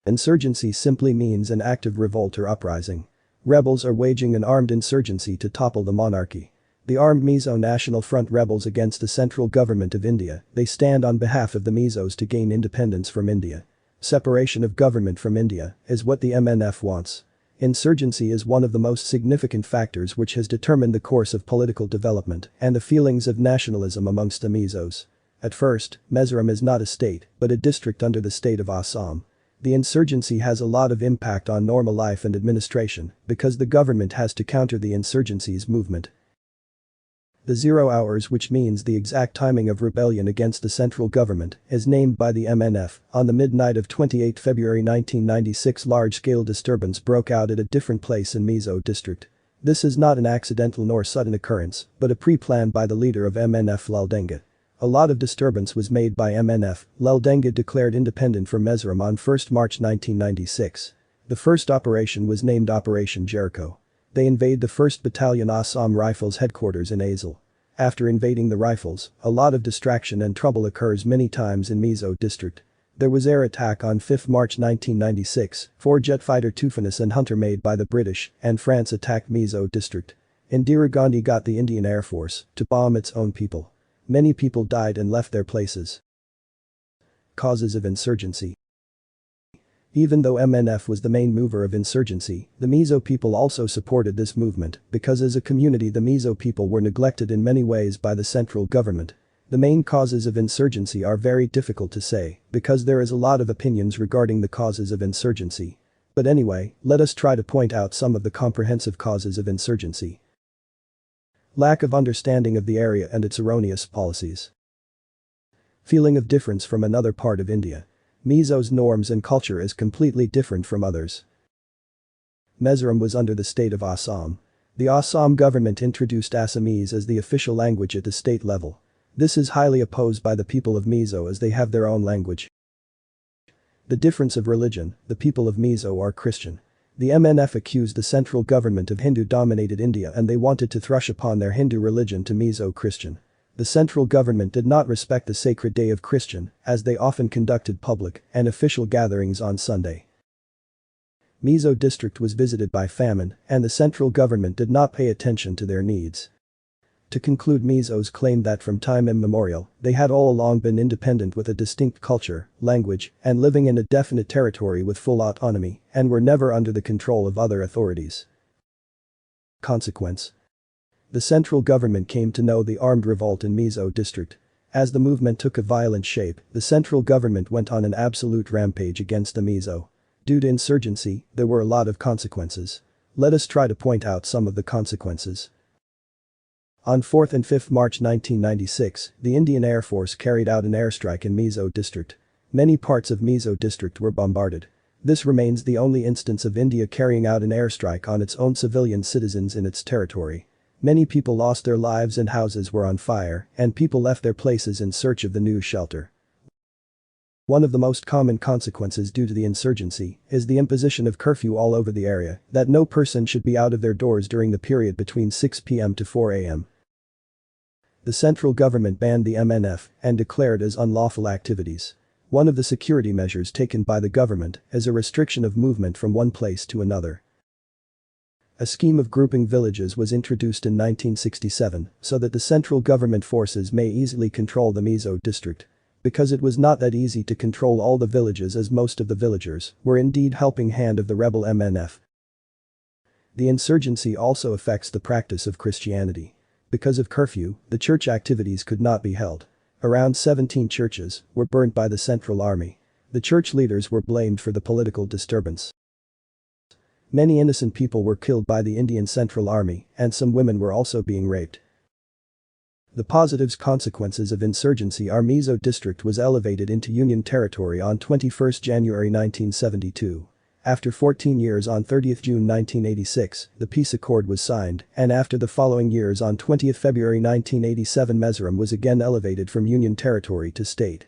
Insurgency simply means an active revolt or uprising. Rebels are waging an armed insurgency to topple the monarchy. The armed Mizo National Front rebels against the central government of India, they stand on behalf of the Mizos to gain independence from India. Separation of government from India is what the MNF wants. Insurgency is one of the most significant factors which has determined the course of political development and the feelings of nationalism amongst the Mizos. At first, Mizoram is not a state, but a district under the state of Assam. The insurgency has a lot of impact on normal life and administration because the government has to counter the insurgency's movement. The 0 hours, which means the exact timing of rebellion against the central government, is named by the MNF. On the midnight of 28 February 1996, large-scale disturbance broke out at a different place in Mizo district. This is not an accidental nor sudden occurrence, but a pre-plan by the leader of MNF Lalthangliana. A lot of disturbance was made by MNF. Lalthangliana declared independent from Mizoram on 1 March 1996. The first operation was named Operation Jericho. They invade the 1st Battalion Assam Rifles headquarters in Azal. After invading the rifles, a lot of distraction and trouble occurs many times in Mizo district. There was air attack on 5 March 1996, 4 jet fighter Tufanis and Hunter made by the British, and France attacked Mizo district. Indira Gandhi got the Indian Air Force to bomb its own people. Many people died and left their places. Causes of insurgency. Even though MNF was the main mover of insurgency, the Mizo people also supported this movement because as a community the Mizo people were neglected in many ways by the central government. The main causes of insurgency are very difficult to say because there is a lot of opinions regarding the causes of insurgency. But anyway, let us try to point out some of the comprehensive causes of insurgency. Lack of understanding of the area and its erroneous policies. Feeling of difference from another part of India. Mizo's norms and culture is completely different from others. Mizoram was under the state of Assam. The Assam government introduced Assamese as the official language at the state level. This is highly opposed by the people of Mizo as they have their own language. The difference of religion, the people of Mizo are Christian. The MNF accused the central government of Hindu-dominated India and they wanted to thrush upon their Hindu religion to Mizo Christian. The central government did not respect the sacred day of Christian, as they often conducted public and official gatherings on Sunday. Mizo district was visited by famine, and the central government did not pay attention to their needs. To conclude, Mizos claimed that from time immemorial, they had all along been independent with a distinct culture, language, and living in a definite territory with full autonomy, and were never under the control of other authorities. Consequence. The central government came to know the armed revolt in Mizo district. As the movement took a violent shape, the central government went on an absolute rampage against the Mizo. Due to insurgency, there were a lot of consequences. Let us try to point out some of the consequences. On 4 and 5 March 1996, the Indian Air Force carried out an airstrike in Mizo district. Many parts of Mizo district were bombarded. This remains the only instance of India carrying out an airstrike on its own civilian citizens in its territory. Many people lost their lives and houses were on fire, and people left their places in search of the new shelter. One of the most common consequences due to the insurgency is the imposition of curfew all over the area, that no person should be out of their doors during the period between 6 p.m. to 4 a.m. The central government banned the MNF and declared as unlawful activities. One of the security measures taken by the government is a restriction of movement from one place to another. A scheme of grouping villages was introduced in 1967 so that the central government forces may easily control the Mizo district. Because it was not that easy to control all the villages as most of the villagers were indeed helping hand of the rebel MNF. The insurgency also affects the practice of Christianity. Because of curfew, the church activities could not be held. Around 17 churches were burnt by the Central Army. The church leaders were blamed for the political disturbance. Many innocent people were killed by the Indian Central Army, and some women were also being raped. The positives consequences of insurgency are Mizo district was elevated into Union territory on 21 January 1972. After 14 years on 30 June 1986, the peace accord was signed, and after the following years on 20 February 1987 Mizoram was again elevated from Union territory to state.